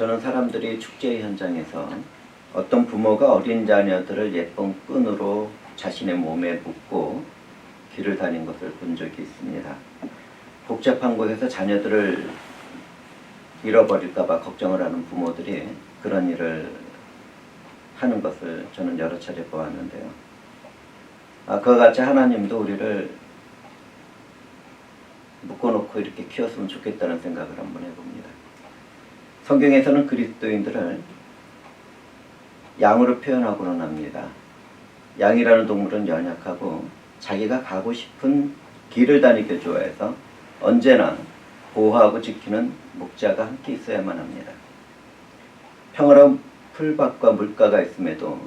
저는 사람들이 축제 현장에서 어떤 부모가 어린 자녀들을 예쁜 끈으로 자신의 몸에 묶고 길을 다닌 것을 본 적이 있습니다. 복잡한 곳에서 자녀들을 잃어버릴까봐 걱정을 하는 부모들이 그런 일을 하는 것을 저는 여러 차례 보았는데요. 그와 같이 하나님도 우리를 묶어놓고 이렇게 키웠으면 좋겠다는 생각을 한번 해봅니다. 성경에서는 그리스도인들을 양으로 표현하고는 합니다. 양이라는 동물은 연약하고 자기가 가고 싶은 길을 다니길 좋아해서 언제나 보호하고 지키는 목자가 함께 있어야만 합니다. 평화로운 풀밭과 물가가 있음에도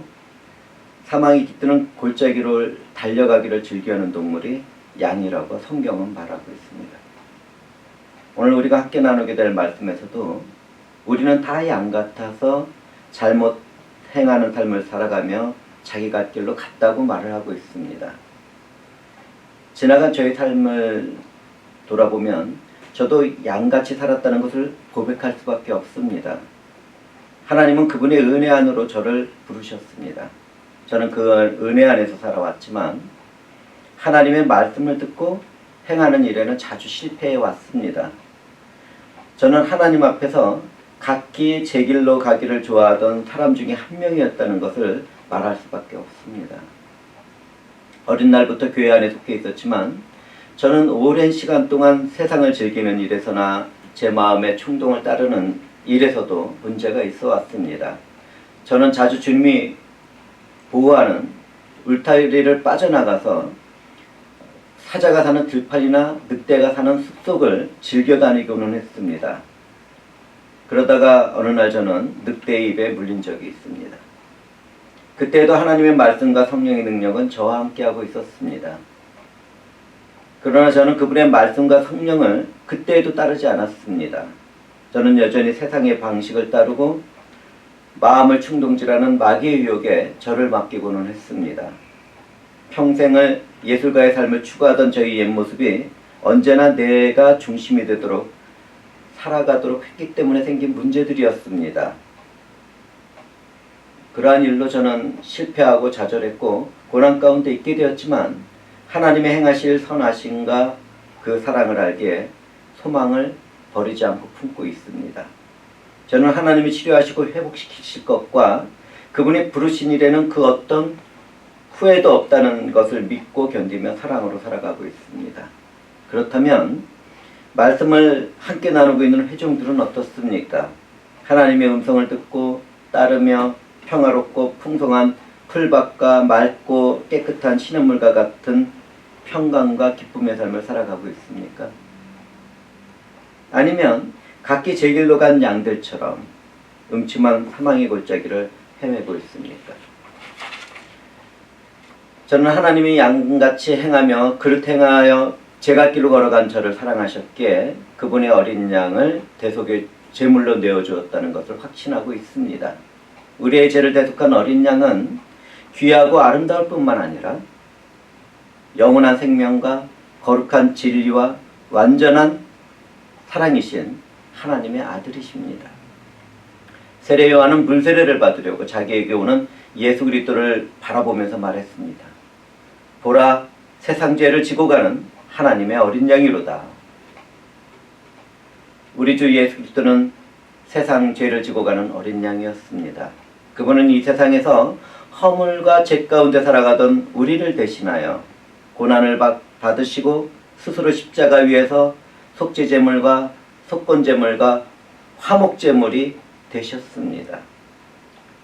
사망이 깃드는 골짜기를 달려가기를 즐겨하는 동물이 양이라고 성경은 말하고 있습니다. 오늘 우리가 함께 나누게 될 말씀에서도 우리는 다 양 같아서 잘못 행하는 삶을 살아가며 자기 갈 길로 갔다고 말을 하고 있습니다. 지나간 저의 삶을 돌아보면 저도 양같이 살았다는 것을 고백할 수밖에 없습니다. 하나님은 그분의 은혜 안으로 저를 부르셨습니다. 저는 그 은혜 안에서 살아왔지만 하나님의 말씀을 듣고 행하는 일에는 자주 실패해 왔습니다. 저는 하나님 앞에서 각기 제 길로 가기를 좋아하던 사람 중에 한 명이었다는 것을 말할 수밖에 없습니다. 어린 날부터 교회 안에 속해 있었지만 저는 오랜 시간 동안 세상을 즐기는 일에서나 제 마음의 충동을 따르는 일에서도 문제가 있어 왔습니다. 저는 자주 주님이 보호하는 울타리를 빠져나가서 사자가 사는 들판이나 늑대가 사는 숲속을 즐겨 다니고는 했습니다. 그러다가 어느 날 저는 늑대의 입에 물린 적이 있습니다. 그때도 하나님의 말씀과 성령의 능력은 저와 함께하고 있었습니다. 그러나 저는 그분의 말씀과 성령을 그때에도 따르지 않았습니다. 저는 여전히 세상의 방식을 따르고 마음을 충동질하는 마귀의 유혹에 저를 맡기고는 했습니다. 평생을 예술가의 삶을 추구하던 저희 옛모습이 언제나 내가 중심이 되도록 살아가도록 했기 때문에 생긴 문제들이었습니다. 그러한 일로 저는 실패하고 좌절했고 고난 가운데 있게 되었지만 하나님의 행하실 선하심과 그 사랑을 알기에 소망을 버리지 않고 품고 있습니다. 저는 하나님이 치료하시고 회복시키실 것과 그분이 부르신 일에는 그 어떤 후회도 없다는 것을 믿고 견디며 사랑으로 살아가고 있습니다. 그렇다면 말씀을 함께 나누고 있는 회중들은 어떻습니까? 하나님의 음성을 듣고 따르며 평화롭고 풍성한 풀밭과 맑고 깨끗한 시냇물과 같은 평강과 기쁨의 삶을 살아가고 있습니까? 아니면 각기 제 길로 간 양들처럼 음침한 사망의 골짜기를 헤매고 있습니까? 저는 하나님이 양같이 행하며 그릇 행하여 제 갈 길로 걸어간 저를 사랑하셨기에 그분의 어린 양을 대속의 제물로 내어주었다는 것을 확신하고 있습니다. 우리의 죄를 대속한 어린 양은 귀하고 아름다울 뿐만 아니라 영원한 생명과 거룩한 진리와 완전한 사랑이신 하나님의 아들이십니다. 세례 요한은 물세례를 받으려고 자기에게 오는 예수 그리스도를 바라보면서 말했습니다. 보라, 세상 죄를 지고 가는 하나님의 어린 양이로다. 우리 주 예수 그리스도는 세상 죄를 지고 가는 어린 양이었습니다. 그분은 이 세상에서 허물과 죄 가운데 살아가던 우리를 대신하여 고난을 받으시고 스스로 십자가 위에서 속죄제물과 속건제물과 화목제물이 되셨습니다.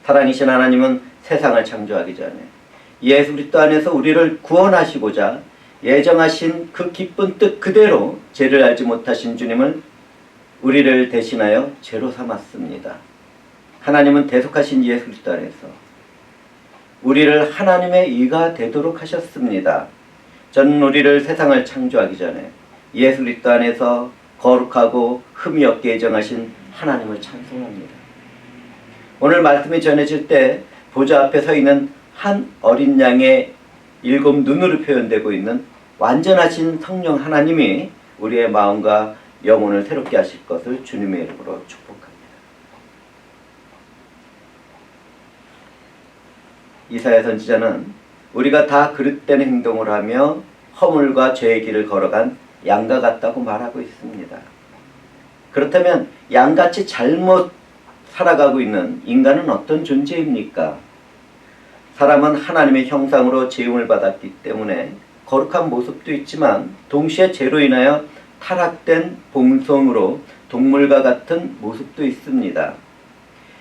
사랑이신 하나님은 세상을 창조하기 전에 예수 그리스도 안에서 우리를 구원하시고자 예정하신 그 기쁜 뜻 그대로 죄를 알지 못하신 주님을 우리를 대신하여 죄로 삼았습니다. 하나님은 대속하신 예수 그리스도 안에서 우리를 하나님의 의가 되도록 하셨습니다. 저는 우리를 세상을 창조하기 전에 예수 그리스도 안에서 거룩하고 흠이 없게 예정하신 하나님을 찬송합니다. 오늘 말씀이 전해질 때 보좌 앞에 서 있는 한 어린 양의 7 눈으로 표현되고 있는 완전하신 성령 하나님이 우리의 마음과 영혼을 새롭게 하실 것을 주님의 이름으로 축복합니다. 이사야 선지자는 우리가 다 그릇된 행동을 하며 허물과 죄의 길을 걸어간 양과 같다고 말하고 있습니다. 그렇다면 양같이 잘못 살아가고 있는 인간은 어떤 존재입니까? 사람은 하나님의 형상으로 지음을 받았기 때문에 거룩한 모습도 있지만 동시에 죄로 인하여 타락된 본성으로 동물과 같은 모습도 있습니다.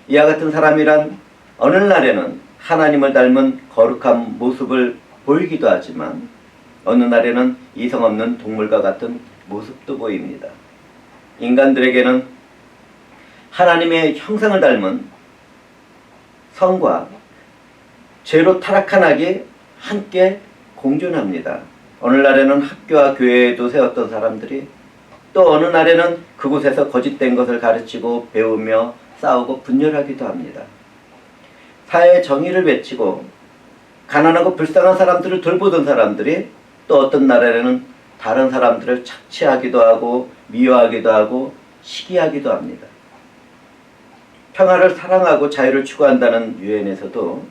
이와 같은 사람이란 어느 날에는 하나님을 닮은 거룩한 모습을 보이기도 하지만 어느 날에는 이성 없는 동물과 같은 모습도 보입니다. 인간들에게는 하나님의 형상을 닮은 성과 죄로 타락한 악이 함께 공존합니다. 어느 날에는 학교와 교회에도 세웠던 사람들이 또 어느 날에는 그곳에서 거짓된 것을 가르치고 배우며 싸우고 분열하기도 합니다. 사회의 정의를 외치고 가난하고 불쌍한 사람들을 돌보던 사람들이 또 어떤 날에는 다른 사람들을 착취하기도 하고 미워하기도 하고 시기하기도 합니다. 평화를 사랑하고 자유를 추구한다는 유엔에서도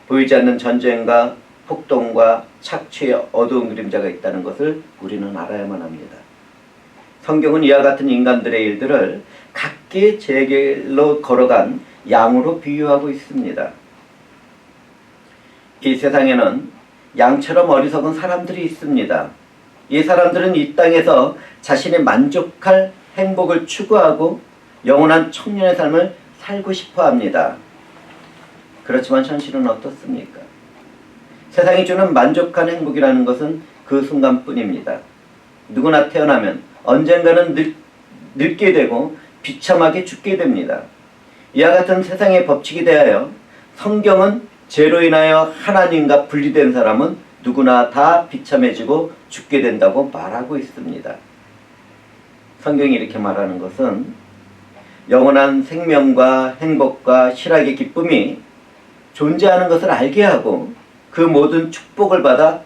보이지 않는 전쟁과 폭동과 착취의 어두운 그림자가 있다는 것을 우리는 알아야만 합니다. 성경은 이와 같은 인간들의 일들을 각기 제 길로 걸어간 양으로 비유하고 있습니다. 이 세상에는 양처럼 어리석은 사람들이 있습니다. 이 사람들은 이 땅에서 자신의 만족할 행복을 추구하고 영원한 청년의 삶을 살고 싶어 합니다. 그렇지만 현실은 어떻습니까? 세상이 주는 만족한 행복이라는 것은 그 순간뿐입니다. 누구나 태어나면 언젠가는 늙게 되고 비참하게 죽게 됩니다. 이와 같은 세상의 법칙에 대하여 성경은 죄로 인하여 하나님과 분리된 사람은 누구나 다 비참해지고 죽게 된다고 말하고 있습니다. 성경이 이렇게 말하는 것은 영원한 생명과 행복과 실학의 기쁨이 존재하는 것을 알게 하고 그 모든 축복을 받아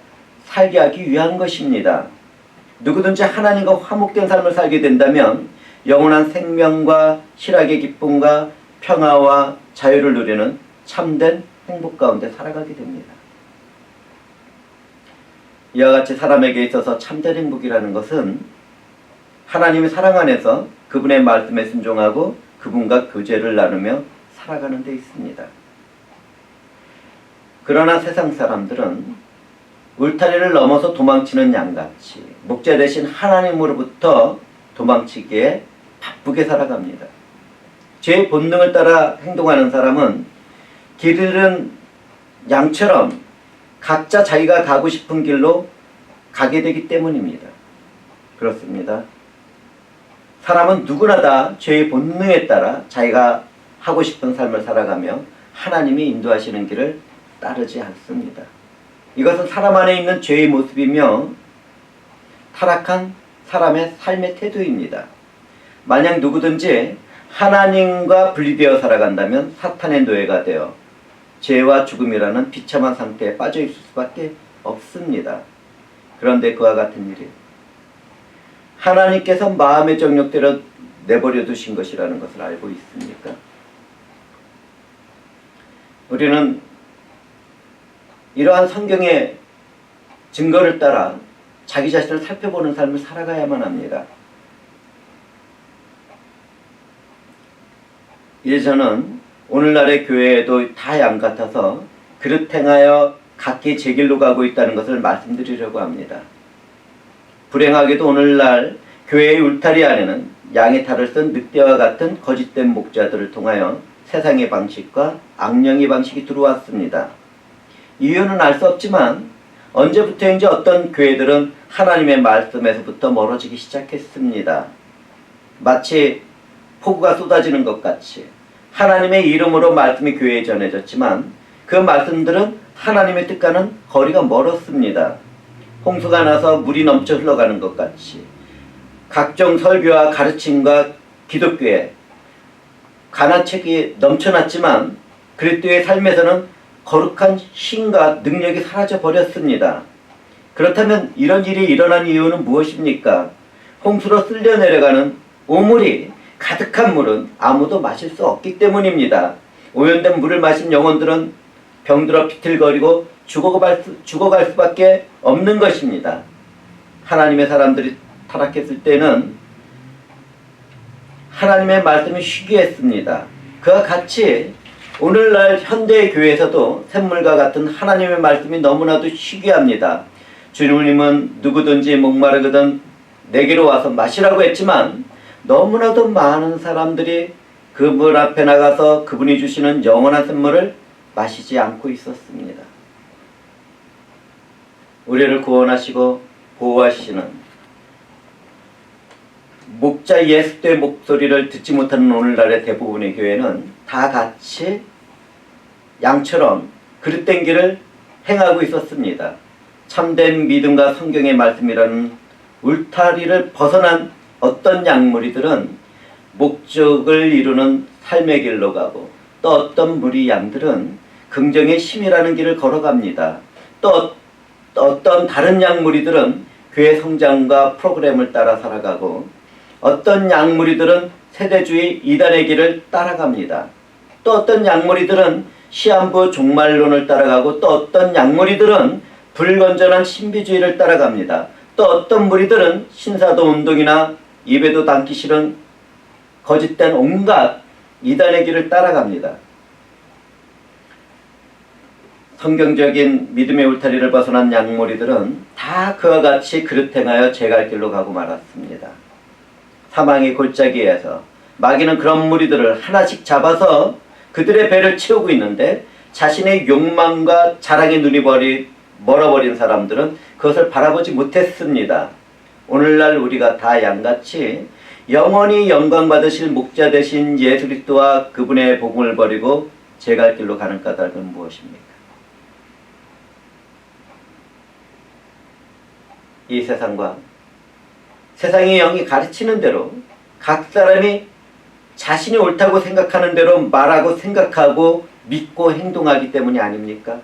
살게 하기 위한 것입니다. 누구든지 하나님과 화목된 삶을 살게 된다면 영원한 생명과 실학의 기쁨과 평화와 자유를 누리는 참된 행복 가운데 살아가게 됩니다. 이와 같이 사람에게 있어서 참된 행복이라는 것은 하나님의 사랑 안에서 그분의 말씀에 순종하고 그분과 교제를 나누며 살아가는 데 있습니다. 그러나 세상 사람들은 울타리를 넘어서 도망치는 양같이 목자 대신 하나님으로부터 도망치기에 바쁘게 살아갑니다. 죄의 본능을 따라 행동하는 사람은 길 잃은 양처럼 각자 자기가 가고 싶은 길로 가게 되기 때문입니다. 그렇습니다. 사람은 누구나 다 죄의 본능에 따라 자기가 하고 싶은 삶을 살아가며 하나님이 인도하시는 길을 따르지 않습니다. 이것은 사람 안에 있는 죄의 모습이며 타락한 사람의 삶의 태도입니다. 만약 누구든지 하나님과 분리되어 살아간다면 사탄의 노예가 되어 죄와 죽음이라는 비참한 상태에 빠져 있을 수밖에 없습니다. 그런데 그와 같은 일이 하나님께서 마음의 정욕대로 내버려 두신 것이라는 것을 알고 있습니까? 우리는 이러한 성경의 증거를 따라 자기 자신을 살펴보는 삶을 살아가야만 합니다. 예전은 오늘날의 교회에도 다 양 같아서 그릇 행하여 각기 제 길로 가고 있다는 것을 말씀드리려고 합니다. 불행하게도 오늘날 교회의 울타리 안에는 양의 탈을 쓴 늑대와 같은 거짓된 목자들을 통하여 세상의 방식과 악령의 방식이 들어왔습니다. 이유는 알 수 없지만 언제부터인지 어떤 교회들은 하나님의 말씀에서부터 멀어지기 시작했습니다. 마치 폭우가 쏟아지는 것 같이 하나님의 이름으로 말씀이 교회에 전해졌지만 그 말씀들은 하나님의 뜻과는 거리가 멀었습니다. 홍수가 나서 물이 넘쳐 흘러가는 것 같이 각종 설교와 가르침과 기독교에 가나책이 넘쳐났지만 그리스도의 삶에서는 거룩한 힘과 능력이 사라져 버렸습니다. 그렇다면 이런 일이 일어난 이유는 무엇입니까? 홍수로 쓸려 내려가는 오물이 가득한 물은 아무도 마실 수 없기 때문입니다. 오염된 물을 마신 영혼들은 병들어 비틀거리고 죽어갈 수밖에 없는 것입니다. 하나님의 사람들이 타락했을 때는 하나님의 말씀이 희귀했습니다. 그와 같이 오늘날 현대 교회에서도 샘물과 같은 하나님의 말씀이 너무나도 희귀합니다. 주님은 누구든지 목마르거든 내게로 와서 마시라고 했지만 너무나도 많은 사람들이 그분 앞에 나가서 그분이 주시는 영원한 샘물을 마시지 않고 있었습니다. 우리를 구원하시고 보호하시는 목자 예수의 목소리를 듣지 못하는 오늘날의 대부분의 교회는 다 같이 양처럼 그릇된 길을 행하고 있었습니다. 참된 믿음과 성경의 말씀이라는 울타리를 벗어난 어떤 양무리들은 목적을 이루는 삶의 길로 가고, 또 어떤 무리 양들은 긍정의 힘이라는 길을 걸어갑니다. 또 어떤 다른 양무리들은 교회 성장과 프로그램을 따라 살아가고, 어떤 양무리들은 세대주의 이단의 길을 따라갑니다. 또 어떤 양무리들은 시한부 종말론을 따라가고, 또 어떤 양무리들은 불건전한 신비주의를 따라갑니다. 또 어떤 무리들은 신사도 운동이나 입에도 담기 싫은 거짓된 온갖 이단의 길을 따라갑니다. 성경적인 믿음의 울타리를 벗어난 양무리들은 다 그와 같이 그릇 행하여 제갈 길로 가고 말았습니다. 사망의 골짜기에서 마귀는 그런 무리들을 하나씩 잡아서 그들의 배를 채우고 있는데, 자신의 욕망과 자랑의 눈이 멀어버린 사람들은 그것을 바라보지 못했습니다. 오늘날 우리가 다 양같이 영원히 영광 받으실 목자 되신 예수 그리스도와 그분의 복음을 버리고 제갈 길로 가는 까닭은 무엇입니까? 이 세상과 세상의 영이 가르치는 대로 각 사람이 자신이 옳다고 생각하는 대로 말하고 생각하고 믿고 행동하기 때문이 아닙니까?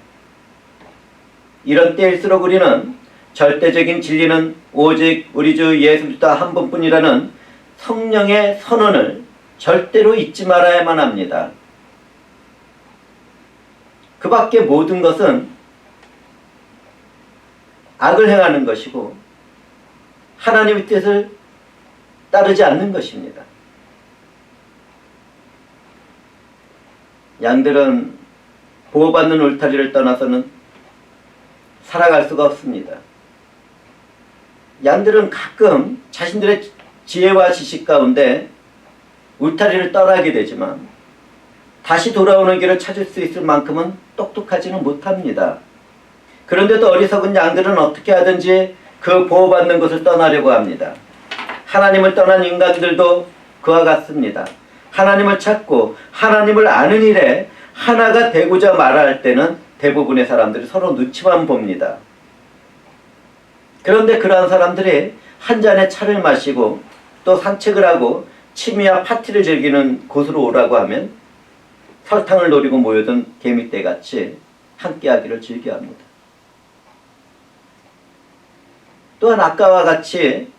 이런 때일수록 우리는 절대적인 진리는 오직 우리 주 예수 그리스도 한 분뿐이라는 성령의 선언을 절대로 잊지 말아야만 합니다. 그 밖에 모든 것은 악을 행하는 것이고 하나님의 뜻을 따르지 않는 것입니다. 양들은 보호받는 울타리를 떠나서는 살아갈 수가 없습니다. 양들은 가끔 자신들의 지혜와 지식 가운데 울타리를 떠나게 되지만 다시 돌아오는 길을 찾을 수 있을 만큼은 똑똑하지는 못합니다. 그런데도 어리석은 양들은 어떻게 하든지 그 보호받는 것을 떠나려고 합니다. 하나님을 떠난 인간들도 그와 같습니다. 하나님을 찾고 하나님을 아는 일에 하나가 되고자 말할 때는 대부분의 사람들이 서로 눈치만 봅니다. 그런데 그러한 사람들이 한 잔의 차를 마시고 또 산책을 하고 취미와 파티를 즐기는 곳으로 오라고 하면 설탕을 노리고 모여든 개미떼같이 함께하기를 즐겨합니다. 또한 아까와 같이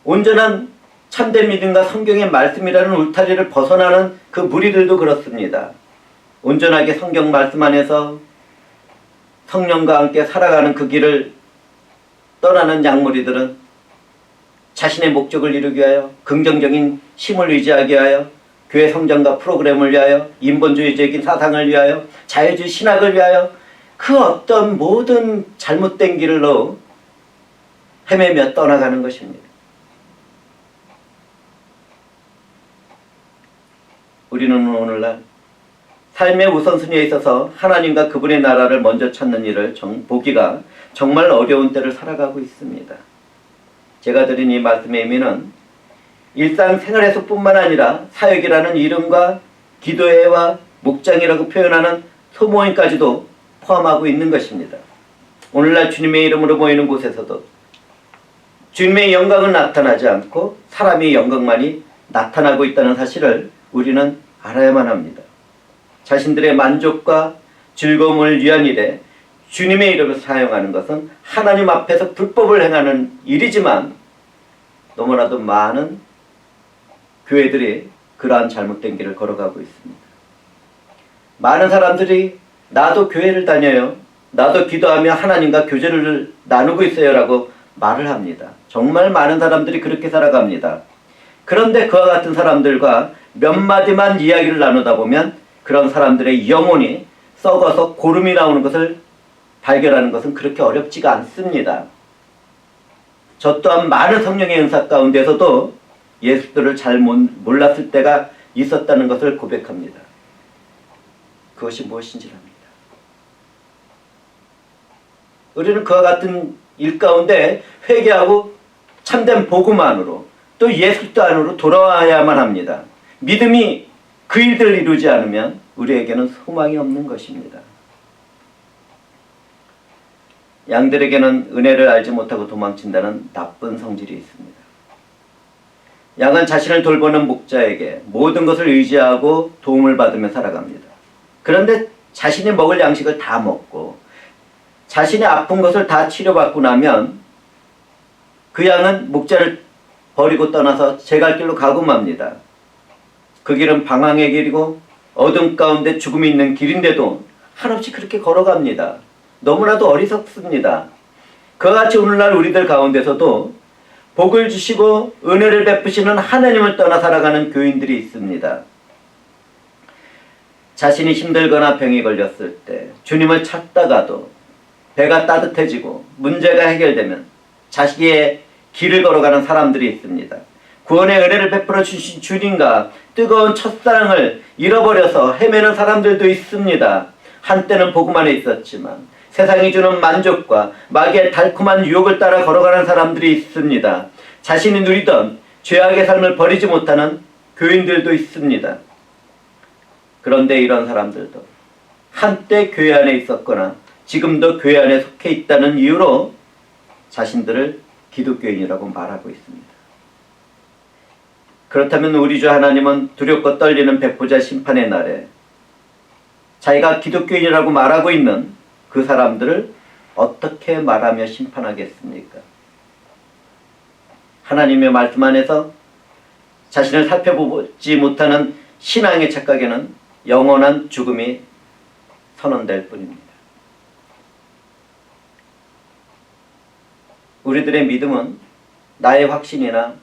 온전한 참된 믿음과 성경의 말씀이라는 울타리를 벗어나는 그 무리들도 그렇습니다. 온전하게 성경 말씀 안에서 성령과 함께 살아가는 그 길을 떠나는 양무리들은 자신의 목적을 이루기 위하여, 긍정적인 힘을 의지하기 위하여, 교회 성장과 프로그램을 위하여, 인본주의적인 사상을 위하여, 자유주의 신학을 위하여 그 어떤 모든 잘못된 길로 헤매며 떠나가는 것입니다. 우리는 오늘날 삶의 우선순위에 있어서 하나님과 그분의 나라를 먼저 찾는 일을 보기가 정말 어려운 때를 살아가고 있습니다. 제가 드린 이 말씀의 의미는 일상생활에서 뿐만 아니라 사역이라는 이름과 기도회와 목장이라고 표현하는 소모임까지도 포함하고 있는 것입니다. 오늘날 주님의 이름으로 모이는 곳에서도 주님의 영광은 나타나지 않고 사람의 영광만이 나타나고 있다는 사실을 우리는 알아야만 합니다. 자신들의 만족과 즐거움을 위한 일에 주님의 이름을 사용하는 것은 하나님 앞에서 불법을 행하는 일이지만 너무나도 많은 교회들이 그러한 잘못된 길을 걸어가고 있습니다. 많은 사람들이 나도 교회를 다녀요. 나도 기도하며 하나님과 교제를 나누고 있어요 라고 말을 합니다. 정말 많은 사람들이 그렇게 살아갑니다. 그런데 그와 같은 사람들과 몇 마디만 이야기를 나누다 보면 그런 사람들의 영혼이 썩어서 고름이 나오는 것을 발견하는 것은 그렇게 어렵지가 않습니다. 저 또한 많은 성령의 은사 가운데서도 예수들을 잘 몰랐을 때가 있었다는 것을 고백합니다. 그것이 무엇인지 합니다. 우리는 그와 같은 일 가운데 회개하고 참된 복음만으로 또 예수 그리스도 안으로 돌아와야만 합니다. 믿음이 그 일들을 이루지 않으면 우리에게는 소망이 없는 것입니다. 양들에게는 은혜를 알지 못하고 도망친다는 나쁜 성질이 있습니다. 양은 자신을 돌보는 목자에게 모든 것을 의지하고 도움을 받으며 살아갑니다. 그런데 자신이 먹을 양식을 다 먹고 자신이 아픈 것을 다 치료받고 나면 그 양은 목자를 버리고 떠나서 제 갈 길로 가고 맙니다. 그 길은 방황의 길이고 어둠 가운데 죽음이 있는 길인데도 한없이 그렇게 걸어갑니다. 너무나도 어리석습니다. 그와 같이 오늘날 우리들 가운데서도 복을 주시고 은혜를 베푸시는 하나님을 떠나 살아가는 교인들이 있습니다. 자신이 힘들거나 병이 걸렸을 때 주님을 찾다가도 배가 따뜻해지고 문제가 해결되면 자식의 길을 걸어가는 사람들이 있습니다. 구원의 은혜를 베풀어 주신 주님과 뜨거운 첫사랑을 잃어버려서 헤매는 사람들도 있습니다. 한때는 복음 안에 있었지만 세상이 주는 만족과 마귀의 달콤한 유혹을 따라 걸어가는 사람들이 있습니다. 자신이 누리던 죄악의 삶을 버리지 못하는 교인들도 있습니다. 그런데 이런 사람들도 한때 교회 안에 있었거나 지금도 교회 안에 속해 있다는 이유로 자신들을 기독교인이라고 말하고 있습니다. 그렇다면 우리 주 하나님은 두렵고 떨리는 백보자 심판의 날에 자기가 기독교인이라고 말하고 있는 그 사람들을 어떻게 말하며 심판하겠습니까? 하나님의 말씀 안에서 자신을 살펴보지 못하는 신앙의 착각에는 영원한 죽음이 선언될 뿐입니다. 우리들의 믿음은 나의 확신이나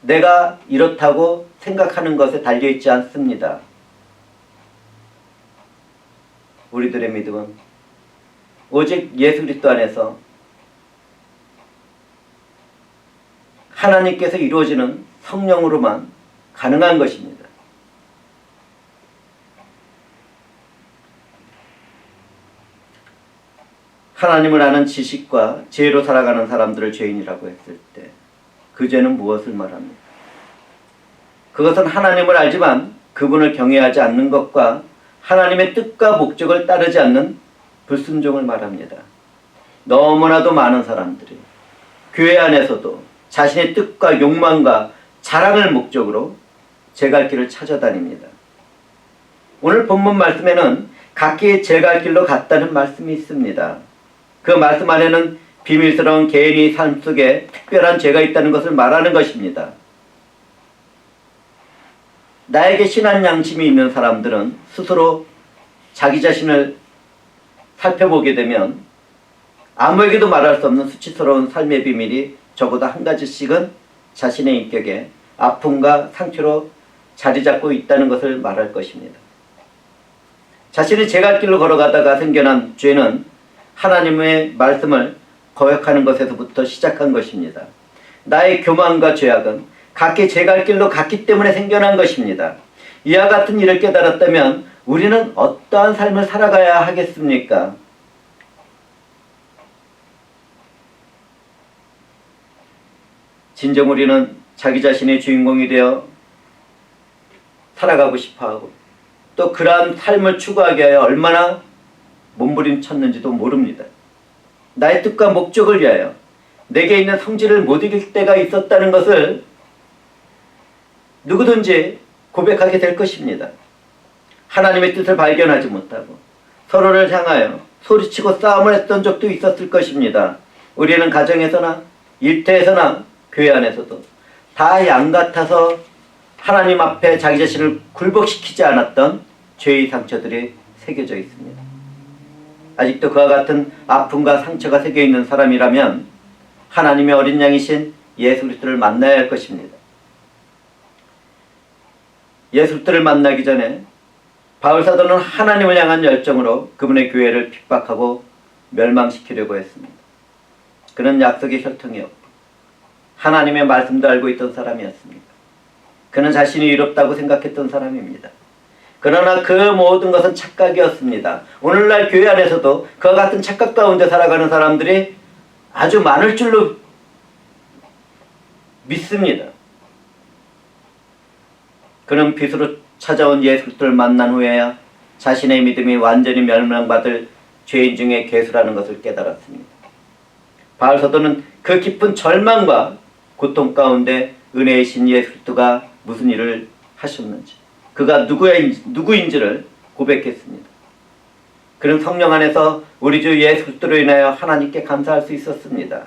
내가 이렇다고 생각하는 것에 달려있지 않습니다. 우리들의 믿음은 오직 예수 그리스도 안에서 하나님께서 이루어지는 성령으로만 가능한 것입니다. 하나님을 아는 지식과 지혜로 살아가는 사람들을 죄인이라고 했을 때 그 죄는 무엇을 말합니까? 그것은 하나님을 알지만 그분을 경외하지 않는 것과 하나님의 뜻과 목적을 따르지 않는 불순종을 말합니다. 너무나도 많은 사람들이 교회 안에서도 자신의 뜻과 욕망과 자랑을 목적으로 제 갈 길을 찾아다닙니다. 오늘 본문 말씀에는 각기 제 갈 길로 갔다는 말씀이 있습니다. 그 말씀 안에는 비밀스러운 개인의 삶 속에 특별한 죄가 있다는 것을 말하는 것입니다. 나에게 신한 양심이 있는 사람들은 스스로 자기 자신을 살펴보게 되면 아무에게도 말할 수 없는 수치스러운 삶의 비밀이 적어도 한 가지씩은 자신의 인격에 아픔과 상처로 자리 잡고 있다는 것을 말할 것입니다. 자신이 제 갈 길로 걸어가다가 생겨난 죄는 하나님의 말씀을 거역하는 것에서부터 시작한 것입니다. 나의 교만과 죄악은 각기 제 갈 길로 갔기 때문에 생겨난 것입니다. 이와 같은 일을 깨달았다면 우리는 어떠한 삶을 살아가야 하겠습니까? 진정 우리는 자기 자신의 주인공이 되어 살아가고 싶어하고 또 그러한 삶을 추구하기 위하여 얼마나 몸부림쳤는지도 모릅니다. 나의 뜻과 목적을 위하여 내게 있는 성질을 못 이길 때가 있었다는 것을 누구든지 고백하게 될 것입니다. 하나님의 뜻을 발견하지 못하고 서로를 향하여 소리치고 싸움을 했던 적도 있었을 것입니다. 우리는 가정에서나 일터에서나 교회 안에서도 다 양 같아서 하나님 앞에 자기 자신을 굴복시키지 않았던 죄의 상처들이 새겨져 있습니다. 아직도 그와 같은 아픔과 상처가 새겨 있는 사람이라면 하나님의 어린 양이신 예수 그리스도를 만나야 할 것입니다. 예수 그리스도를 만나기 전에 바울 사도는 하나님을 향한 열정으로 그분의 교회를 핍박하고 멸망시키려고 했습니다. 그는 약속의 혈통이었고 하나님의 말씀도 알고 있던 사람이었습니다. 그는 자신이 의롭다고 생각했던 사람입니다. 그러나 그 모든 것은 착각이었습니다. 오늘날 교회 안에서도 그와 같은 착각 가운데 살아가는 사람들이 아주 많을 줄로 믿습니다. 그는 빚으로 찾아온 예수 그리스도를 만난 후에야 자신의 믿음이 완전히 멸망받을 죄인 중에 괴수라는 것을 깨달았습니다. 바울 사도는 그 깊은 절망과 고통 가운데 은혜의 신 예수 그리스도가 무슨 일을 하셨는지, 그가 누구인지를 고백했습니다. 그는 성령 안에서 우리 주 예수 그리스도로 인하여 하나님께 감사할 수 있었습니다.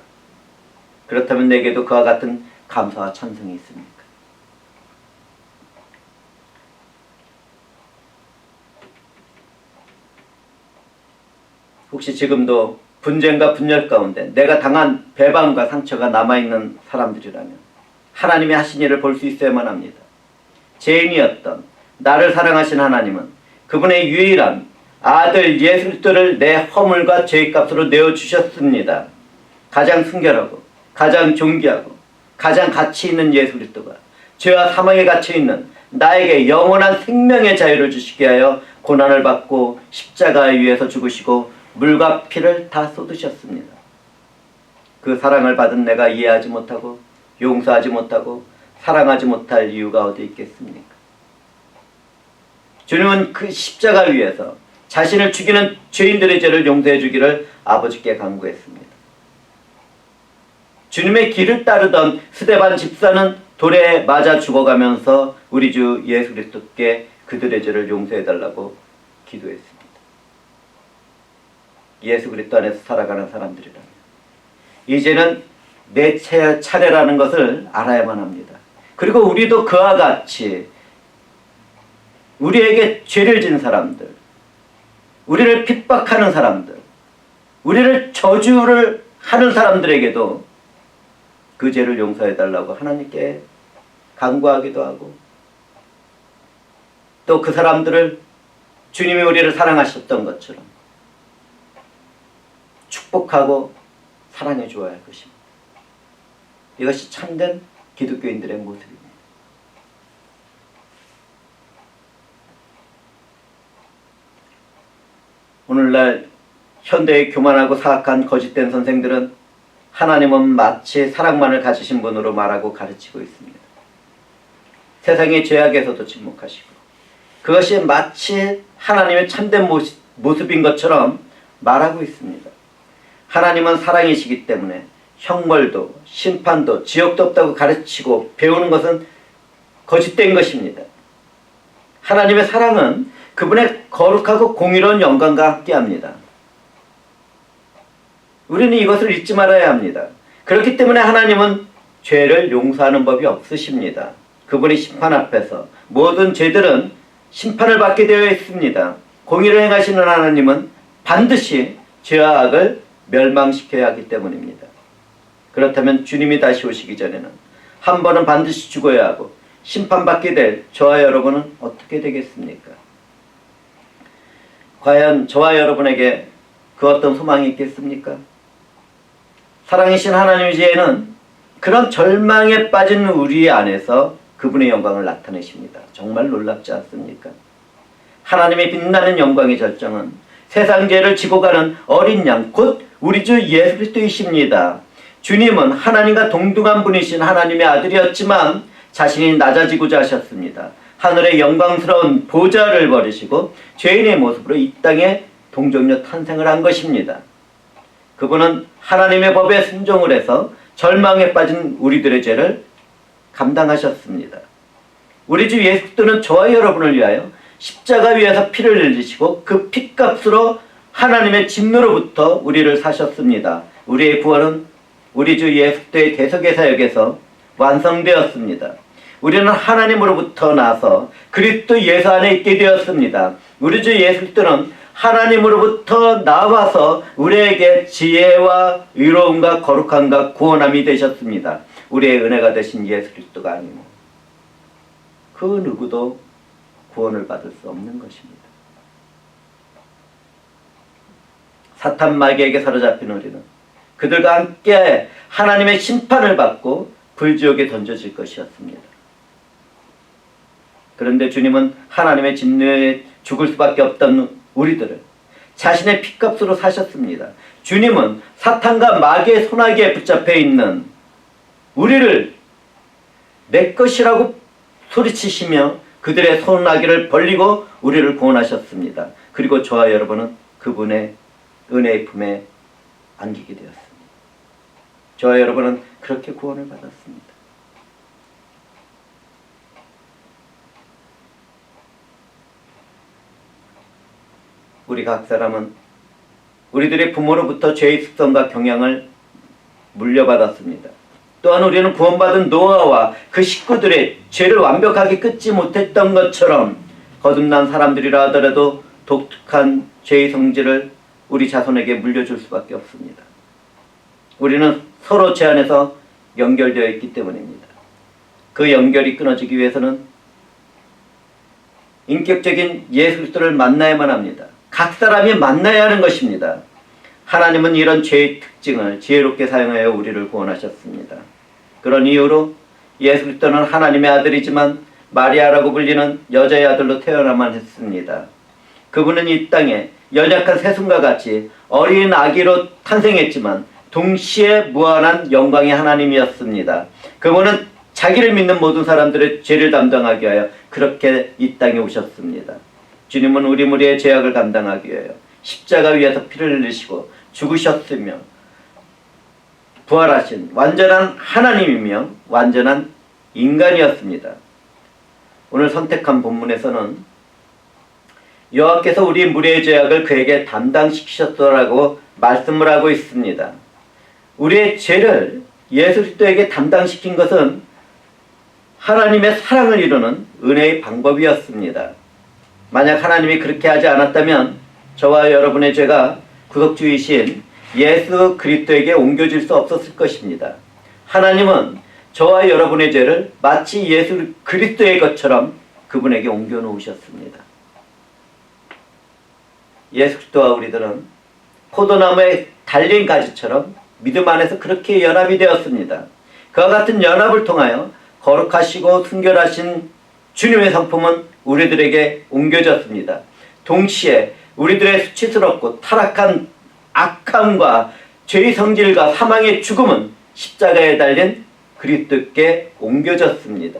그렇다면 내게도 그와 같은 감사와 찬송이 있습니까? 혹시 지금도 분쟁과 분열 가운데 내가 당한 배반과 상처가 남아있는 사람들이라면 하나님의 하신 일을 볼 수 있어야만 합니다. 죄인이었던 나를 사랑하신 하나님은 그분의 유일한 아들 예수 그리스도를 내 허물과 죄값으로 내어주셨습니다. 가장 순결하고 가장 존귀하고 가장 가치 있는 예수 그리스도가 죄와 사망에 갇혀있는 나에게 영원한 생명의 자유를 주시게 하여 고난을 받고 십자가 위에서 죽으시고 물과 피를 다 쏟으셨습니다. 그 사랑을 받은 내가 이해하지 못하고 용서하지 못하고 사랑하지 못할 이유가 어디 있겠습니까? 주님은 그 십자가 위에서 자신을 죽이는 죄인들의 죄를 용서해 주기를 아버지께 간구했습니다. 주님의 길을 따르던 스데반 집사는 돌에 맞아 죽어가면서 우리 주 예수 그리스도께 그들의 죄를 용서해 달라고 기도했습니다. 예수 그리스도 안에서 살아가는 사람들이라면 이제는 내 차례라는 것을 알아야만 합니다. 그리고 우리도 그와 같이 우리에게 죄를 진 사람들, 우리를 핍박하는 사람들, 우리를 저주를 하는 사람들에게도 그 죄를 용서해 달라고 하나님께 간구하기도 하고, 또 그 사람들을 주님이 우리를 사랑하셨던 것처럼 축복하고 사랑해 주어야 할 것입니다. 이것이 참된 기독교인들의 모습입니다. 오늘날 현대의 교만하고 사악한 거짓된 선생들은 하나님은 마치 사랑만을 가지신 분으로 말하고 가르치고 있습니다. 세상의 죄악에서도 침묵하시고 그것이 마치 하나님의 참된 모습인 것처럼 말하고 있습니다. 하나님은 사랑이시기 때문에 형벌도 심판도 지옥도 없다고 가르치고 배우는 것은 거짓된 것입니다. 하나님의 사랑은 그분의 거룩하고 공의로운 영광과 함께합니다. 우리는 이것을 잊지 말아야 합니다. 그렇기 때문에 하나님은 죄를 용서하는 법이 없으십니다. 그분의 심판 앞에서 모든 죄들은 심판을 받게 되어 있습니다. 공의를 행하시는 하나님은 반드시 죄와 악을 멸망시켜야 하기 때문입니다. 그렇다면 주님이 다시 오시기 전에는 한 번은 반드시 죽어야 하고 심판받게 될 저와 여러분은 어떻게 되겠습니까? 과연 저와 여러분에게 그 어떤 소망이 있겠습니까? 사랑이신 하나님께는 그런 절망에 빠진 우리 안에서 그분의 영광을 나타내십니다. 정말 놀랍지 않습니까? 하나님의 빛나는 영광의 절정은 세상 죄를 지고 가는 어린 양, 곧 우리 주 예수 그리스도이십니다. 주님은 하나님과 동등한 분이신 하나님의 아들이었지만 자신이 낮아지고자 하셨습니다. 하늘의 영광스러운 보좌를 버리시고 죄인의 모습으로 이 땅에 동정녀 탄생을 한 것입니다. 그분은 하나님의 법에 순종을 해서 절망에 빠진 우리들의 죄를 감당하셨습니다. 우리 주 예수 그리스도는 저와 여러분을 위하여 십자가 위에서 피를 흘리시고 그 핏값으로 하나님의 진노로부터 우리를 사셨습니다. 우리의 구원은 우리 주 예수 그리스도의 대속의 사역에서 완성되었습니다. 우리는 하나님으로부터 나서 그리스도 예수 안에 있게 되었습니다. 우리 주 예수 그리스도는 하나님으로부터 나와서 우리에게 지혜와 의로움과 거룩함과 구원함이 되셨습니다. 우리의 은혜가 되신 예수 그리스도가 아니면 그 누구도 구원을 받을 수 없는 것입니다. 사탄 마귀에게 사로잡힌 우리는 그들과 함께 하나님의 심판을 받고 불지옥에 던져질 것이었습니다. 그런데 주님은 하나님의 진노에 죽을 수밖에 없던 우리들을 자신의 피값으로 사셨습니다. 주님은 사탄과 마귀의 손아귀에 붙잡혀 있는 우리를 내 것이라고 소리치시며 그들의 손아귀를 벌리고 우리를 구원하셨습니다. 그리고 저와 여러분은 그분의 은혜의 품에 안기게 되었습니다. 저와 여러분은 그렇게 구원을 받았습니다. 우리 각 사람은 우리들의 부모로부터 죄의 습성과 경향을 물려받았습니다. 또한 우리는 구원받은 노아와 그 식구들의 죄를 완벽하게 끊지 못했던 것처럼 거듭난 사람들이라 하더라도 독특한 죄의 성질을 우리 자손에게 물려줄 수밖에 없습니다. 우리는 서로 죄 안에서 연결되어 있기 때문입니다. 그 연결이 끊어지기 위해서는 인격적인 예수 그리스도를 만나야만 합니다. 각 사람이 만나야 하는 것입니다. 하나님은 이런 죄의 특징을 지혜롭게 사용하여 우리를 구원하셨습니다. 그런 이유로 예수 그리스도는 하나님의 아들이지만 마리아라고 불리는 여자의 아들로 태어나만 했습니다. 그분은 이 땅에 연약한 새순과 같이 어린 아기로 탄생했지만 동시에 무한한 영광의 하나님이었습니다. 그분은 자기를 믿는 모든 사람들의 죄를 담당하기 위하여 그렇게 이 땅에 오셨습니다. 주님은 우리 무리의 죄악을 감당하기 위하여 십자가 위에서 피를 흘리시고 죽으셨으며 부활하신 완전한 하나님이며 완전한 인간이었습니다. 오늘 선택한 본문에서는 여호와께서 우리 무리의 죄악을 그에게 담당시키셨더라고 말씀을 하고 있습니다. 우리의 죄를 예수 그리스도에게 담당시킨 것은 하나님의 사랑을 이루는 은혜의 방법이었습니다. 만약 하나님이 그렇게 하지 않았다면 저와 여러분의 죄가 구속주이신 예수 그리스도에게 옮겨질 수 없었을 것입니다. 하나님은 저와 여러분의 죄를 마치 예수 그리스도의 것처럼 그분에게 옮겨 놓으셨습니다. 예수 그리스도와 우리들은 포도나무에 달린 가지처럼 믿음 안에서 그렇게 연합이 되었습니다. 그와 같은 연합을 통하여 거룩하시고 순결하신 주님의 성품은 우리들에게 옮겨졌습니다. 동시에 우리들의 수치스럽고 타락한 악함과 죄의 성질과 사망의 죽음은 십자가에 달린 그리스도께 옮겨졌습니다.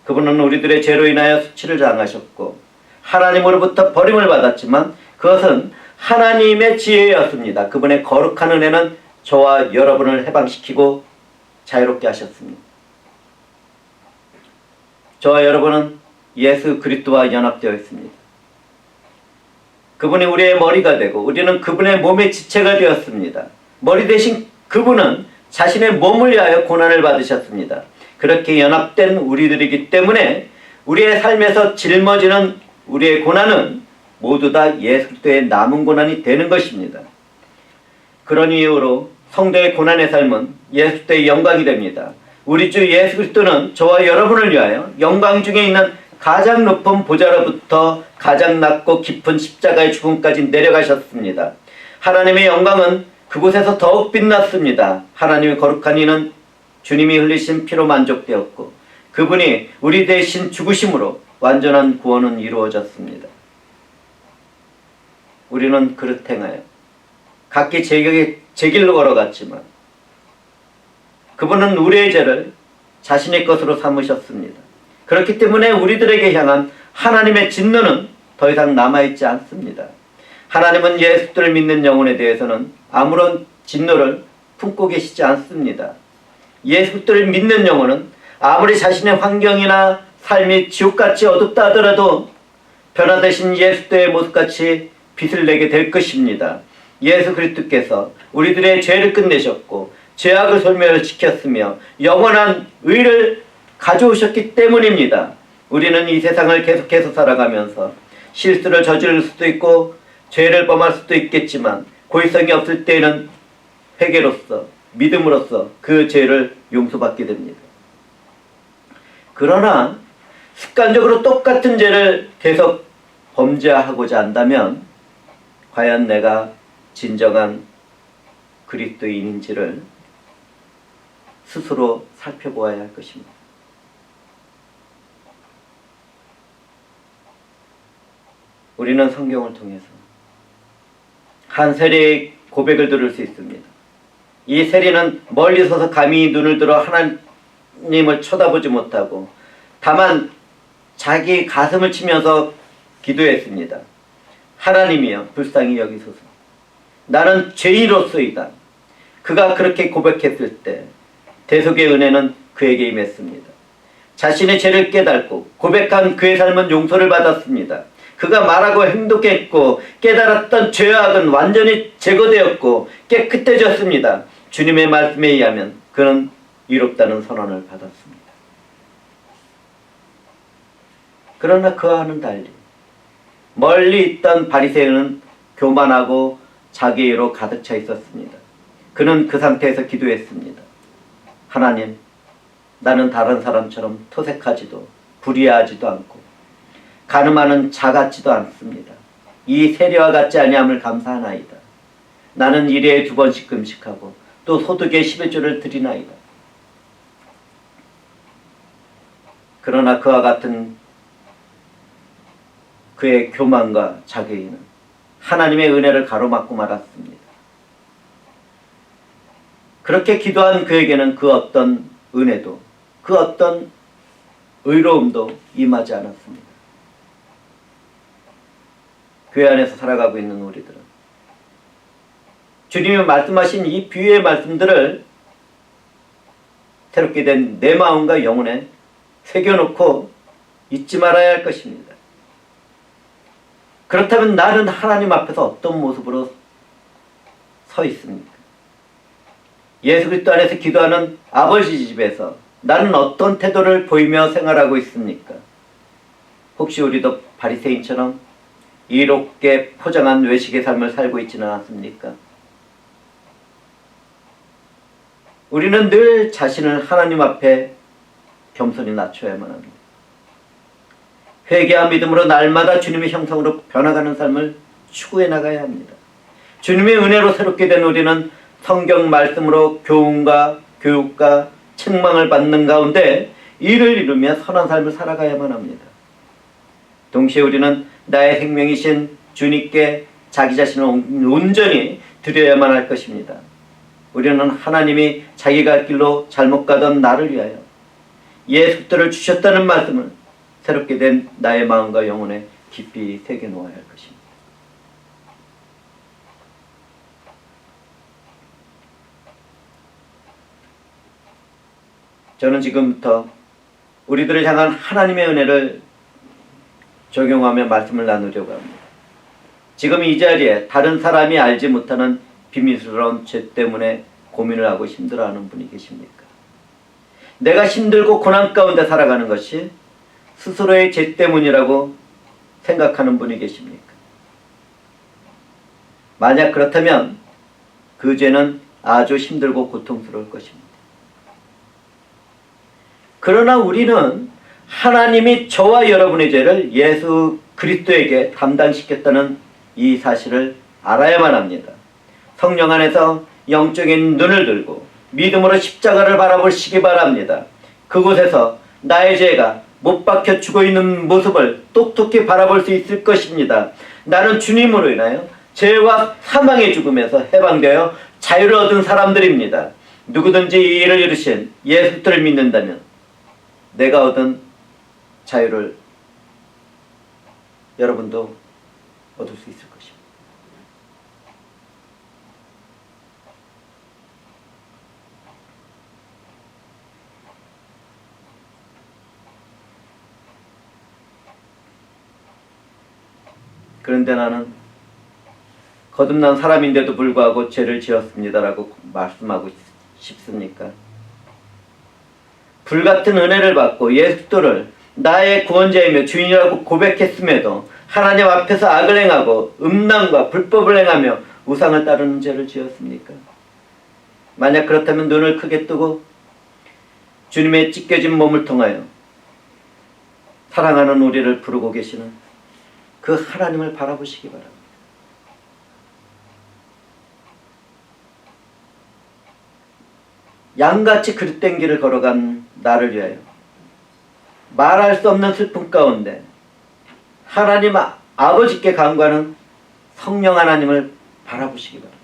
그분은 우리들의 죄로 인하여 수치를 당하셨고 하나님으로부터 버림을 받았지만 그것은 하나님의 지혜였습니다. 그분의 거룩한 은혜는 저와 여러분을 해방시키고 자유롭게 하셨습니다. 저와 여러분은 예수 그리스도와 연합되어 있습니다. 그분이 우리의 머리가 되고 우리는 그분의 몸의 지체가 되었습니다. 머리 대신 그분은 자신의 몸을 위하여 고난을 받으셨습니다. 그렇게 연합된 우리들이기 때문에 우리의 삶에서 짊어지는 우리의 고난은 모두 다 예수 그리스도의 남은 고난이 되는 것입니다. 그런 이유로 성도의 고난의 삶은 예수 그리스도의 영광이 됩니다. 우리 주 예수 그리스도는 저와 여러분을 위하여 영광 중에 있는 가장 높은 보좌로부터 가장 낮고 깊은 십자가의 죽음까지 내려가셨습니다. 하나님의 영광은 그곳에서 더욱 빛났습니다. 하나님의 거룩한 이는 주님이 흘리신 피로 만족되었고 그분이 우리 대신 죽으심으로 완전한 구원은 이루어졌습니다. 우리는 그릇 행하여 각기 제 길로 걸어갔지만 그분은 우리의 죄를 자신의 것으로 삼으셨습니다. 그렇기 때문에 우리들에게 향한 하나님의 진노는 더 이상 남아있지 않습니다. 하나님은 예수를 믿는 영혼에 대해서는 아무런 진노를 품고 계시지 않습니다. 예수를 믿는 영혼은 아무리 자신의 환경이나 삶이 지옥같이 어둡다 하더라도 변화되신 예수의 모습같이 빛을 내게 될 것입니다. 예수 그리스도께서 우리들의 죄를 끝내셨고 죄악을 소멸시켰으며 영원한 의를 가져오셨기 때문입니다. 우리는 이 세상을 계속해서 살아가면서 실수를 저지를 수도 있고 죄를 범할 수도 있겠지만 고의성이 없을 때에는 회개로서 믿음으로써 그 죄를 용서받게 됩니다. 그러나 습관적으로 똑같은 죄를 계속 범죄하고자 한다면 과연 내가 진정한 그리스도인인지를 스스로 살펴보아야 할 것입니다. 우리는 성경을 통해서 한 세리의 고백을 들을 수 있습니다. 이 세리는 멀리 서서 감히 눈을 들어 하나님을 쳐다보지 못하고 다만 자기 가슴을 치면서 기도했습니다. 하나님이여 불쌍히 여기소서. 나는 죄인으로서이다. 그가 그렇게 고백했을 때 대속의 은혜는 그에게 임했습니다. 자신의 죄를 깨닫고 고백한 그의 삶은 용서를 받았습니다. 그가 말하고 행동했고 깨달았던 죄악은 완전히 제거되었고 깨끗해졌습니다. 주님의 말씀에 의하면 그는 의롭다는 선언을 받았습니다. 그러나 그와는 달리 멀리 있던 바리새인은 교만하고 자기애로 가득 차 있었습니다. 그는 그 상태에서 기도했습니다. 하나님, 나는 다른 사람처럼 토색하지도 불의하지도 않고 가늠하는 자 같지도 않습니다. 이 세리와 같지 아니함을 감사하나이다. 나는 일회에 2번씩 금식하고 또 소득의 11조를 드리나이다. 그러나 그와 같은 그의 교만과 자괴에는 하나님의 은혜를 가로막고 말았습니다. 그렇게 기도한 그에게는 그 어떤 은혜도 그 어떤 의로움도 임하지 않았습니다. 교회 안에서 살아가고 있는 우리들은 주님이 말씀하신 이 비유의 말씀들을 새롭게 된 내 마음과 영혼에 새겨놓고 잊지 말아야 할 것입니다. 그렇다면 나는 하나님 앞에서 어떤 모습으로 서 있습니까? 예수 그리스도 안에서 기도하는 아버지 집에서 나는 어떤 태도를 보이며 생활하고 있습니까? 혹시 우리도 바리새인처럼 이롭게 포장한 외식의 삶을 살고 있지는 않습니까? 우리는 늘 자신을 하나님 앞에 겸손히 낮춰야만 합니다. 회개와 믿음으로 날마다 주님의 형상으로 변화가는 삶을 추구해 나가야 합니다. 주님의 은혜로 새롭게 된 우리는 성경 말씀으로 교훈과 교육과 책망을 받는 가운데 이를 이루며 선한 삶을 살아가야만 합니다. 동시에 우리는 나의 생명이신 주님께 자기 자신을 온전히 드려야만 할 것입니다. 우리는 하나님이 자기 갈 길로 잘못 가던 나를 위하여 예수들을 주셨다는 말씀을 새롭게 된 나의 마음과 영혼에 깊이 새겨놓아야 할 것입니다. 저는 지금부터 우리들을 향한 하나님의 은혜를 적용하며 말씀을 나누려고 합니다. 지금 이 자리에 다른 사람이 알지 못하는 비밀스러운 죄 때문에 고민을 하고 힘들어하는 분이 계십니까? 내가 힘들고 고난 가운데 살아가는 것이 스스로의 죄 때문이라고 생각하는 분이 계십니까? 만약 그렇다면 그 죄는 아주 힘들고 고통스러울 것입니다. 그러나 우리는 하나님이 저와 여러분의 죄를 예수 그리스도에게 감당시켰다는 이 사실을 알아야만 합니다. 성령 안에서 영적인 눈을 들고 믿음으로 십자가를 바라보시기 바랍니다. 그곳에서 나의 죄가 못 박혀 죽어 있는 모습을 똑똑히 바라볼 수 있을 것입니다. 나는 주님으로 인하여 죄와 사망의 죽음에서 해방되어 자유를 얻은 사람들입니다. 누구든지 이 일을 이루신 예수를 믿는다면 내가 얻은 자유를 여러분도 얻을 수 있을 것입니다. 그런데 나는 거듭난 사람인데도 불구하고 죄를 지었습니다라고 말씀하고 싶습니까? 불같은 은혜를 받고 예수를 나의 구원자이며 주인이라고 고백했음에도 하나님 앞에서 악을 행하고 음란과 불법을 행하며 우상을 따르는 죄를 지었습니까? 만약 그렇다면 눈을 크게 뜨고 주님의 찢겨진 몸을 통하여 사랑하는 우리를 부르고 계시는 그 하나님을 바라보시기 바랍니다. 양같이 그릇된 길을 걸어간 나를 위하여 말할 수 없는 슬픔 가운데 하나님 아버지께 간구하는 성령 하나님을 바라보시기 바랍니다.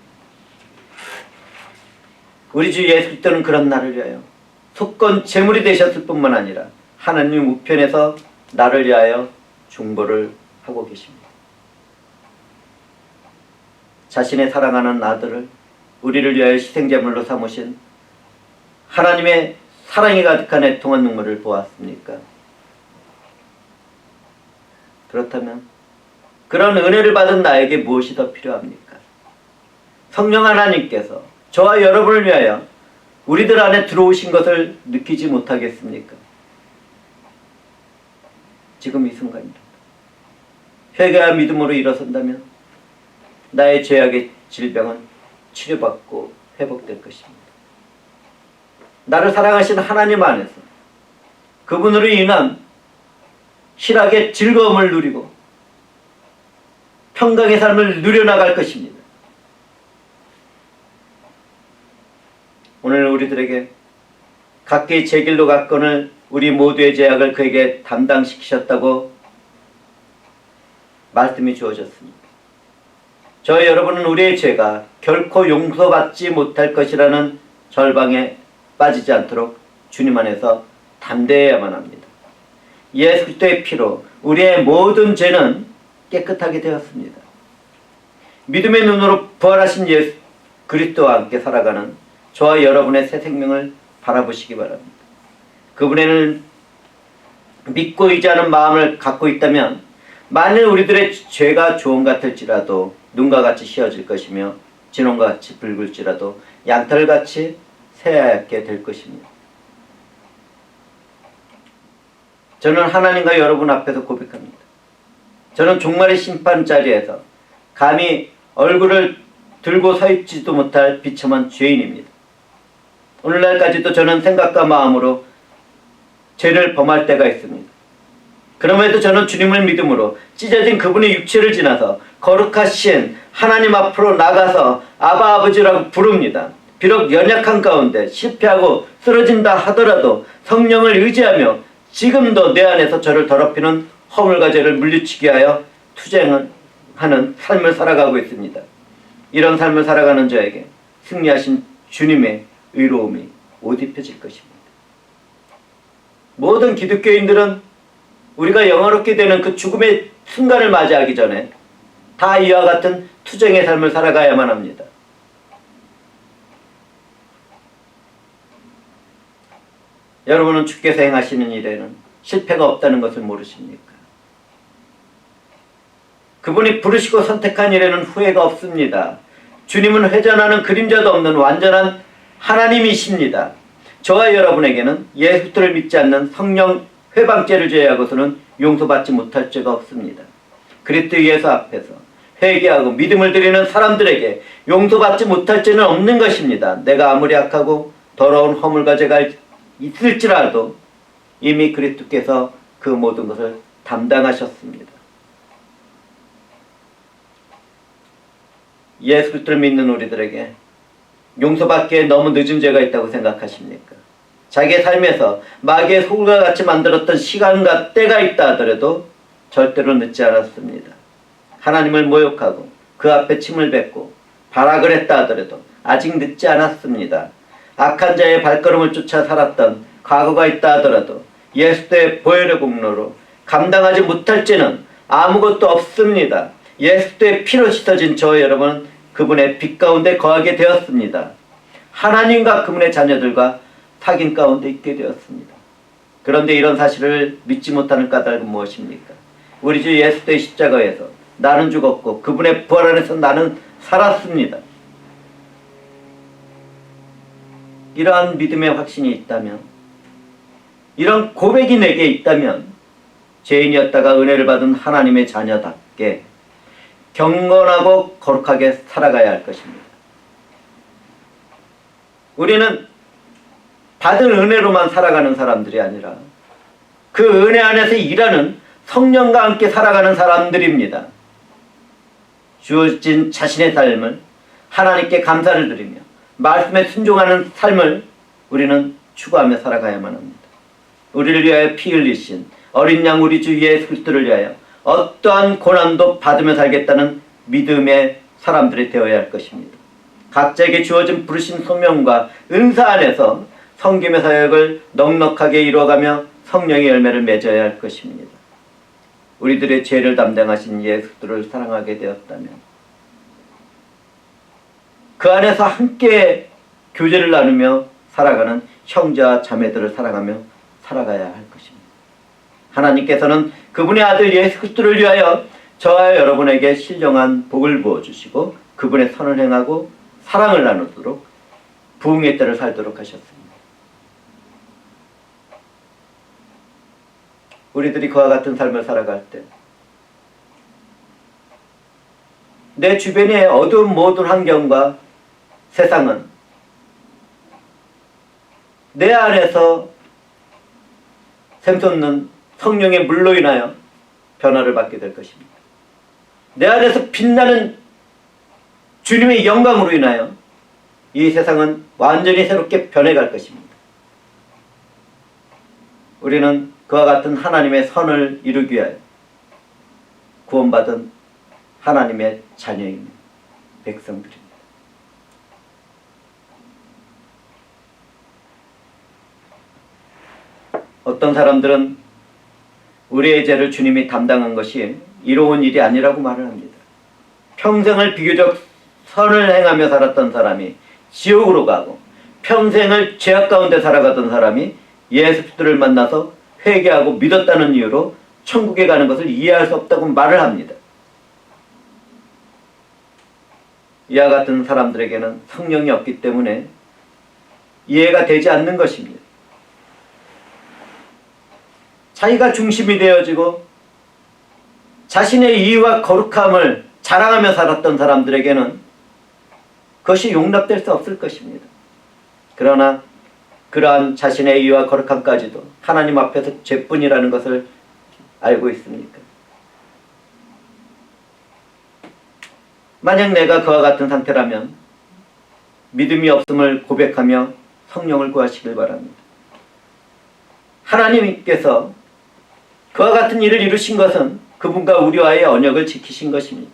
우리 주 예수 그리스도는 그런 나를 위하여 속건 제물이 되셨을 뿐만 아니라 하나님 우편에서 나를 위하여 중보를 하고 계십니다. 자신의 사랑하는 아들을 우리를 위하여 희생제물로 삼으신 하나님의 사랑이 가득한 애통한 눈물을 보았습니까? 그렇다면 그런 은혜를 받은 나에게 무엇이 더 필요합니까? 성령 하나님께서 저와 여러분을 위하여 우리들 안에 들어오신 것을 느끼지 못하겠습니까? 지금 이 순간입니다. 회개와 믿음으로 일어선다면 나의 죄악의 질병은 치료받고 회복될 것입니다. 나를 사랑하신 하나님 안에서 그분으로 인한 희락의 즐거움을 누리고 평강의 삶을 누려나갈 것입니다. 오늘 우리들에게 각기 제 길로 갔거늘 우리 모두의 죄악을 그에게 담당시키셨다고 말씀이 주어졌습니다. 저 여러분은 우리의 죄가 결코 용서받지 못할 것이라는 절방에 빠지지 않도록 주님 안에서 담대해야만 합니다. 예수 그리스도의 피로 우리의 모든 죄는 깨끗하게 되었습니다. 믿음의 눈으로 부활하신 예수 그리스도와 함께 살아가는 저와 여러분의 새 생명을 바라보시기 바랍니다. 그분에는 믿고 의지하는 마음을 갖고 있다면 만일 우리들의 죄가 조금 같을지라도 눈과 같이 휘어질 것이며 진홍과 같이 붉을지라도 양털같이 새하얗게 될 것입니다. 저는 하나님과 여러분 앞에서 고백합니다. 저는 종말의 심판 자리에서 감히 얼굴을 들고 서 있지도 못할 비참한 죄인입니다. 오늘날까지도 저는 생각과 마음으로 죄를 범할 때가 있습니다. 그럼에도 저는 주님을 믿음으로 찢어진 그분의 육체를 지나서 거룩하신 하나님 앞으로 나가서 아바 아버지라고 부릅니다. 비록 연약한 가운데 실패하고 쓰러진다 하더라도 성령을 의지하며 지금도 내 안에서 저를 더럽히는 허물과 죄를 물리치게 하여 투쟁하는 삶을 살아가고 있습니다. 이런 삶을 살아가는 저에게 승리하신 주님의 의로움이 옷 입혀질 것입니다. 모든 기독교인들은 우리가 영화롭게 되는 그 죽음의 순간을 맞이하기 전에 다 이와 같은 투쟁의 삶을 살아가야만 합니다. 여러분은 주께서 행하시는 일에는 실패가 없다는 것을 모르십니까? 그분이 부르시고 선택한 일에는 후회가 없습니다. 주님은 회전하는 그림자도 없는 완전한 하나님이십니다. 저와 여러분에게는 예수를 믿지 않는 성령 회방죄를 제외하고서는 용서받지 못할 죄가 없습니다. 그리스도 예수 앞에서 회개하고 믿음을 드리는 사람들에게 용서받지 못할 죄는 없는 것입니다. 내가 아무리 악하고 더러운 허물과 죄가 있을지라도 이미 그리스도께서 그 모든 것을 담당하셨습니다. 예수 그리스도를 믿는 우리들에게 용서받기에 너무 늦은 죄가 있다고 생각하십니까? 자기의 삶에서 마귀의 소굴과 같이 만들었던 시간과 때가 있다 하더라도 절대로 늦지 않았습니다. 하나님을 모욕하고 그 앞에 침을 뱉고 발악을 했다 하더라도 아직 늦지 않았습니다. 악한 자의 발걸음을 쫓아 살았던 과거가 있다 하더라도 예수의 보혈의 공로로 감당하지 못할 죄는 아무것도 없습니다. 예수의 피로 씻어진 저 여러분은 그분의 빛 가운데 거하게 되었습니다. 하나님과 그분의 자녀들과 사귐 가운데 있게 되었습니다. 그런데 이런 사실을 믿지 못하는 까닭은 무엇입니까? 우리 주 예수의 십자가에서 나는 죽었고 그분의 부활 안에서 나는 살았습니다. 이러한 믿음의 확신이 있다면, 이런 고백이 내게 있다면 죄인이었다가 은혜를 받은 하나님의 자녀답게 경건하고 거룩하게 살아가야 할 것입니다. 우리는 받은 은혜로만 살아가는 사람들이 아니라 그 은혜 안에서 일하는 성령과 함께 살아가는 사람들입니다. 주어진 자신의 삶을 하나님께 감사를 드리며 말씀에 순종하는 삶을 우리는 추구하며 살아가야만 합니다. 우리를 위하여 피 흘리신 어린 양 우리 주 예수 그리스도를 위하여 어떠한 고난도 받으며 살겠다는 믿음의 사람들이 되어야 할 것입니다. 각자에게 주어진 부르신 소명과 은사 안에서 섬김의 사역을 넉넉하게 이루어가며 성령의 열매를 맺어야 할 것입니다. 우리들의 죄를 담당하신 예수 그리스도를 사랑하게 되었다면 그 안에서 함께 교제를 나누며 살아가는 형제와 자매들을 사랑하며 살아가야 할 것입니다. 하나님께서는 그분의 아들 예수 그리스도를 위하여 저와 여러분에게 신령한 복을 부어주시고 그분의 선을 행하고 사랑을 나누도록 부흥의 때를 살도록 하셨습니다. 우리들이 그와 같은 삶을 살아갈 때 내 주변의 어두운 모든 환경과 세상은 내 안에서 샘솟는 성령의 물로 인하여 변화를 받게 될 것입니다. 내 안에서 빛나는 주님의 영광으로 인하여 이 세상은 완전히 새롭게 변해갈 것입니다. 우리는 그와 같은 하나님의 선을 이루기 위하여 구원받은 하나님의 자녀인 백성들입니다. 어떤 사람들은 우리의 죄를 주님이 담당한 것이 이로운 일이 아니라고 말을 합니다. 평생을 비교적 선을 행하며 살았던 사람이 지옥으로 가고 평생을 죄악 가운데 살아가던 사람이 예수 그리스도를 만나서 회개하고 믿었다는 이유로 천국에 가는 것을 이해할 수 없다고 말을 합니다. 이와 같은 사람들에게는 성령이 없기 때문에 이해가 되지 않는 것입니다. 자기가 중심이 되어지고 자신의 이의와 거룩함을 자랑하며 살았던 사람들에게는 그것이 용납될 수 없을 것입니다. 그러나 그러한 자신의 이의와 거룩함까지도 하나님 앞에서 죄뿐이라는 것을 알고 있습니까? 만약 내가 그와 같은 상태라면 믿음이 없음을 고백하며 성령을 구하시길 바랍니다. 하나님께서 그와 같은 일을 이루신 것은 그분과 우리와의 언약을 지키신 것입니다.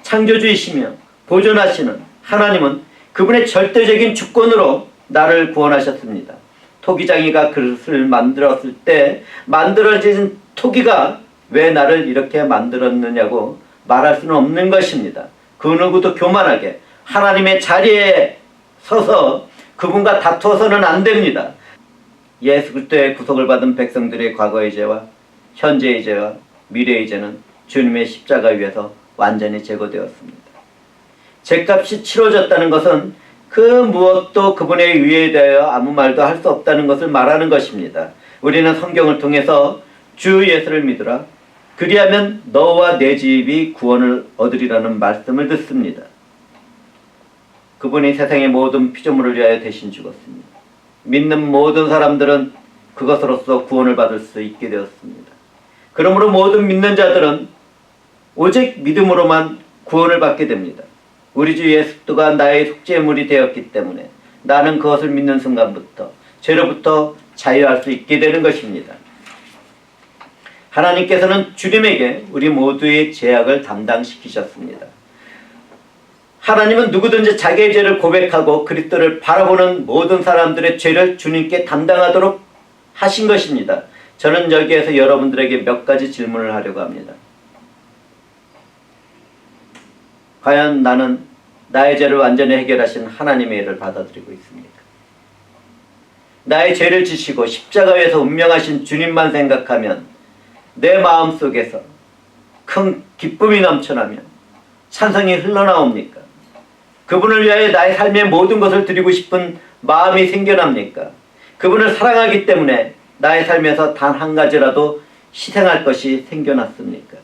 창조주이시며 보존하시는 하나님은 그분의 절대적인 주권으로 나를 구원하셨습니다. 토기장이가 그릇을 만들었을 때 만들어진 토기가 왜 나를 이렇게 만들었느냐고 말할 수는 없는 것입니다. 그 누구도 교만하게 하나님의 자리에 서서 그분과 다투어서는 안 됩니다. 예수 그리스도의 구속을 받은 백성들의 과거의 죄와 현재의 죄와 미래의 죄는 주님의 십자가 위에서 완전히 제거되었습니다. 죄값이 치러졌다는 것은 그 무엇도 그분의 의에 대하여 아무 말도 할 수 없다는 것을 말하는 것입니다. 우리는 성경을 통해서 주 예수를 믿으라 그리하면 너와 내 집이 구원을 얻으리라는 말씀을 듣습니다. 그분이 세상의 모든 피조물을 위하여 대신 죽었습니다. 믿는 모든 사람들은 그것으로서 구원을 받을 수 있게 되었습니다. 그러므로 모든 믿는 자들은 오직 믿음으로만 구원을 받게 됩니다. 우리 주 예수 그리스도가 나의 속죄물이 되었기 때문에 나는 그것을 믿는 순간부터 죄로부터 자유할 수 있게 되는 것입니다. 하나님께서는 주님에게 우리 모두의 죄악을 담당시키셨습니다. 하나님은 누구든지 자기의 죄를 고백하고 그리스도를 바라보는 모든 사람들의 죄를 주님께 담당하도록 하신 것입니다. 저는 여기에서 여러분들에게 몇 가지 질문을 하려고 합니다. 과연 나는 나의 죄를 완전히 해결하신 하나님의 일을 받아들이고 있습니까? 나의 죄를 지시고 십자가에서 운명하신 주님만 생각하면 내 마음속에서 큰 기쁨이 넘쳐나며 찬성이 흘러나옵니까? 그분을 위하여 나의 삶의 모든 것을 드리고 싶은 마음이 생겨납니까? 그분을 사랑하기 때문에 나의 삶에서 단 한 가지라도 희생할 것이 생겨났습니까?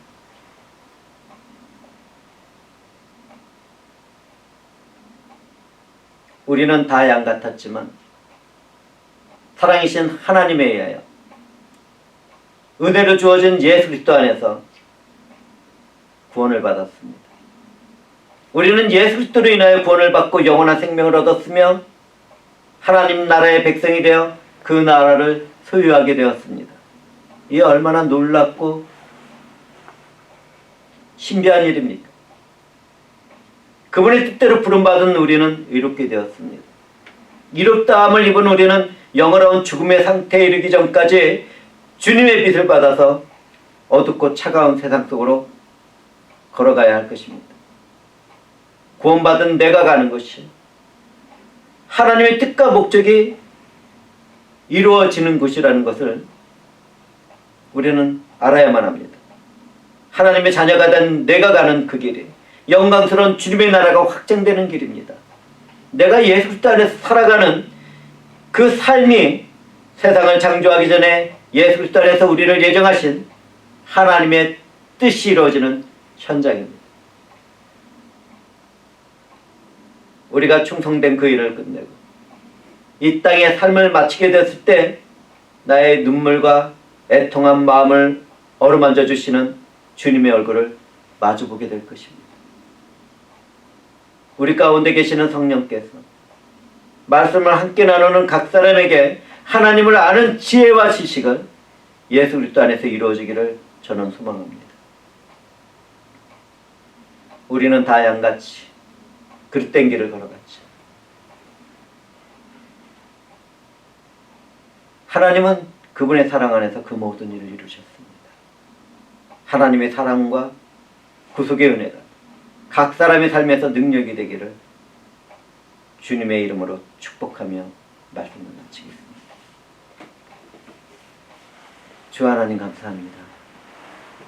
우리는 다 양 같았지만 사랑이신 하나님에 의하여 은혜로 주어진 예수 그리스도 안에서 구원을 받았습니다. 우리는 예수 그리스도로 인하여 구원을 받고 영원한 생명을 얻었으며 하나님 나라의 백성이 되어 그 나라를 소유하게 되었습니다. 이게 얼마나 놀랍고 신비한 일입니까? 그분의 뜻대로 부름받은 우리는 의롭게 되었습니다. 의롭다함을 입은 우리는 영원한 죽음의 상태에 이르기 전까지 주님의 빛을 받아서 어둡고 차가운 세상 속으로 걸어가야 할 것입니다. 구원받은 내가 가는 것이 하나님의 뜻과 목적이 이루어지는 곳이라는 것을 우리는 알아야만 합니다. 하나님의 자녀가 된 내가 가는 그 길이 영광스러운 주님의 나라가 확장되는 길입니다. 내가 예수 그리스도 안에서 살아가는 그 삶이 세상을 창조하기 전에 예수 그리스도 안에서 우리를 예정하신 하나님의 뜻이 이루어지는 현장입니다. 우리가 충성된 그 일을 끝내고 이 땅의 삶을 마치게 됐을 때 나의 눈물과 애통한 마음을 어루만져 주시는 주님의 얼굴을 마주보게 될 것입니다. 우리 가운데 계시는 성령께서 말씀을 함께 나누는 각 사람에게 하나님을 아는 지혜와 지식을 예수 그리스도 안에서 이루어지기를 저는 소망합니다. 우리는 다 양같이 그릇된 길을 걸어갔죠. 하나님은 그분의 사랑 안에서 그 모든 일을 이루셨습니다. 하나님의 사랑과 구속의 은혜가 각 사람의 삶에서 능력이 되기를 주님의 이름으로 축복하며 말씀을 마치겠습니다. 주 하나님 감사합니다.